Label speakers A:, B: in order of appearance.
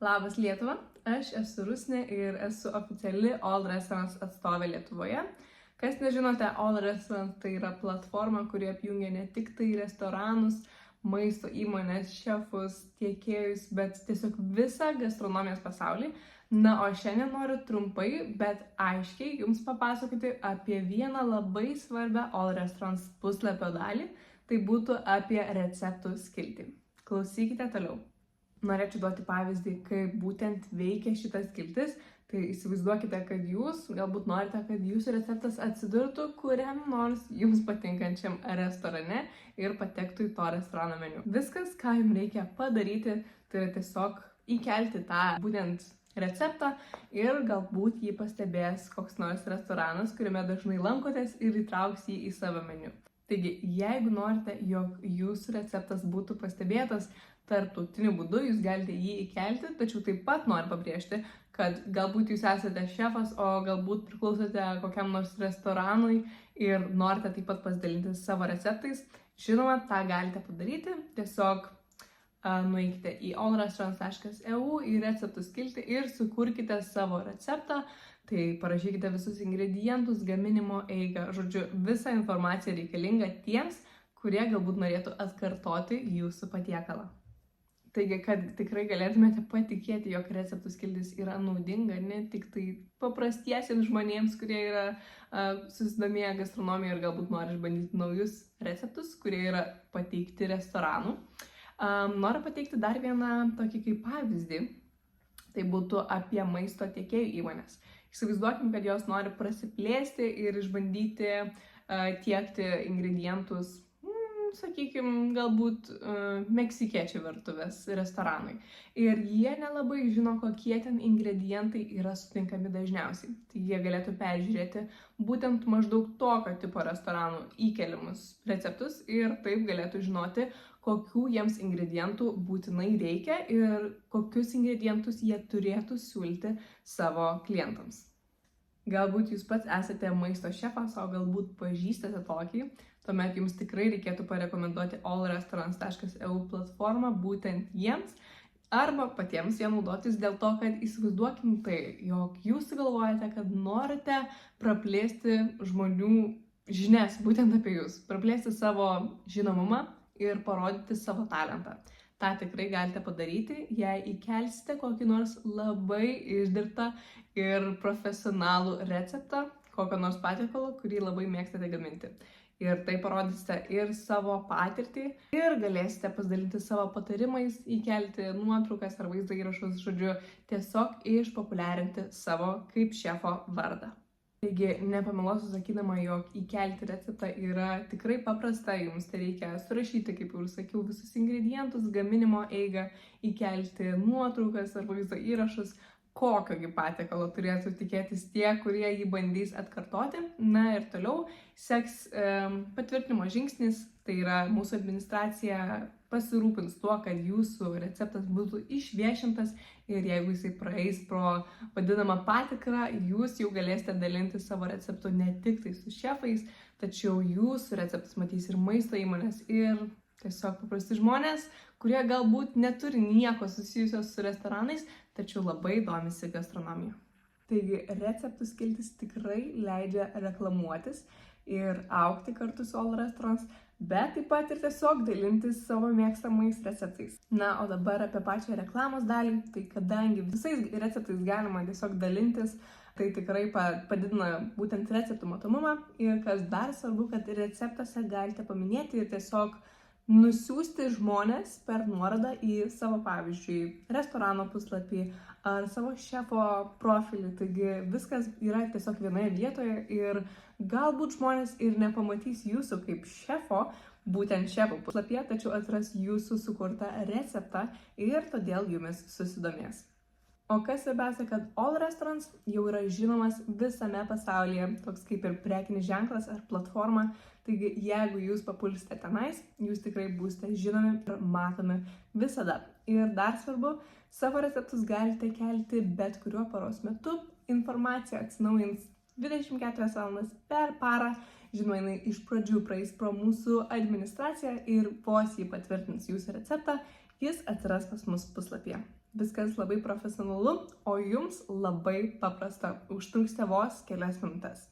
A: Labas Lietuva, aš esu Rusnė ir esu oficiali All Restaurants atstovė Lietuvoje. Kas nežinote, All Restaurants tai yra platforma, kuri apjungia ne tik tai restoranus, maisto įmonės, šefus, tiekėjus, bet tiesiog visą gastronomijos pasaulį. Na, o šiandien noriu trumpai, bet aiškiai jums papasakoti apie vieną labai svarbią All Restaurants puslapio dalį, tai būtų apie receptų skiltį. Klausykite toliau. Norėčiau duoti pavyzdį, kaip būtent veikia šitas skiltis. Tai įsivaizduokite, kad jūs galbūt norite, kad jūsų receptas atsidurtų kuriam nors jums patinkančiam restorane ir patektų į to restorano meniu. Viskas, ką jums reikia padaryti, tai yra tiesiog įkelti tą būtent receptą ir galbūt jį pastebės koks nors restoranas, kuriame dažnai lankotės ir įtrauks jį į savo meniu. Taigi, jeigu norite, jog jūsų receptas būtų pastebėtas tarptautiniu būdu, jūs galite jį įkelti, tačiau taip pat noriu pabrėžti, kad galbūt jūs esate šefas, o galbūt priklausote kokiam nors restoranui ir norite taip pat pasidalinti savo receptais. Žinoma, tą galite padaryti, tiesiog nueikite į allrestaurants.eu į receptų skiltį ir sukurkite savo receptą. Tai parašykite visus ingredientus, gaminimo eigą, žodžiu, visą informaciją reikalingą tiems, kurie galbūt norėtų atkartoti jūsų patiekalą. Taigi, kad tikrai galėtumėte patikėti, jog receptų skiltis yra naudinga ne tik tai paprastiesiems žmonėms, kurie yra susidomėję gastronomiją ir galbūt nori išbandyti naujus receptus, kurie yra pateikti restoranų. Noriu pateikti dar vieną tokį kaip pavyzdį. Tai būtų apie maisto tiekėjų įmonės. Įsivaizduokim, kad jos nori prasiplėsti ir išbandyti tiekti ingredientus, sakykime, galbūt meksikiečių virtuvės restoranui. Ir jie nelabai žino, kokie ten ingredientai yra sutinkami dažniausiai. Tai jie galėtų peržiūrėti būtent maždaug tokio tipo restoranų įkeliamus receptus ir taip galėtų žinoti, kokių jiems ingredientų būtinai reikia ir kokius ingredientus jie turėtų siūlyti savo klientams. Galbūt jūs pats esate maisto šefas, o galbūt pažįstate tokį, tuomet jums tikrai reikėtų parekomenduoti allrestaurants.eu platformą būtent jiems arba patiems ją naudotis dėl to, kad įsivaizduokim tai, jog jūs galvojate, kad norite praplėsti žmonių žinias būtent apie jūs, praplėsti savo žinomumą ir parodyti savo talentą. Ta tikrai galite padaryti, jei įkelsite kokį nors labai išdirbtą ir profesionalų receptą, kokio nors patiekalo, kurį labai mėgstate gaminti. Ir tai parodysite ir savo patirtį ir galėsite pasidalinti savo patarimais, įkelti nuotraukas ar vaizdo įrašus, žodžiu, tiesiog išpopuliarinti savo kaip šefo vardą. Taigi, nepameluosiu sakydama, jog įkelti receptą yra tikrai paprasta, jums tai reikia surašyti, kaip jau ir sakiau, visus ingredientus, gaminimo eigą, įkelti nuotraukas ar vaizdo įrašus, kokiogi patiekalo turėtų tikėtis tie, kurie jį bandys atkartoti. Na ir toliau seks patvirtinimo žingsnis, tai yra mūsų administracija pasirūpins tuo, kad jūsų receptas būtų išviešintas ir jeigu jisai praeis pro vadinamą patikrą, jūs jau galėsite dalinti savo receptų ne tik tai su šefais, tačiau jūsų receptus matys ir maisto įmonės ir tiesiog paprasti žmonės, kurie galbūt neturi nieko susijusios su restoranais, tačiau labai domisi gastronomija. Taigi receptų skiltis tikrai leidžia reklamuotis ir augti kartu su All Restaurants, bet taip pat ir tiesiog dalintis savo mėgstamais receptais. Na, o dabar apie pačią reklamos dalį, tai kadangi visais receptais galima tiesiog dalintis, tai tikrai padidina būtent receptų matomumą ir kas dar svarbu, kad receptuose galite paminėti ir tiesiog nusiųsti žmonės per nuorodą į savo, pavyzdžiui, restorano puslapį ar savo šefo profilį. Taigi viskas yra tiesiog vienoje vietoje ir galbūt žmonės ir nepamatys jūsų kaip šefo, būtent šefo puslapyje, tačiau atras jūsų sukurtą receptą ir todėl jumis susidomės. O kas svarbiausia, kad All Restaurants jau yra žinomas visame pasaulyje, toks kaip ir prekinis ženklas ar platforma. Taigi, jeigu jūs papulsite tenais, jūs tikrai būsite žinomi ir matomi visada. Ir dar svarbu, savo receptus galite kelti bet kuriuo paros metu. Informacija atsinaujins 24 valandas per parą. Žinoma, jinai iš pradžių praeis pro mūsų administraciją ir vos jį patvirtins jūsų receptą, jis atsiras pas mus puslapyje. Viskas labai profesionalu, o jums labai paprasta. Užtruksite vos kelias minutes.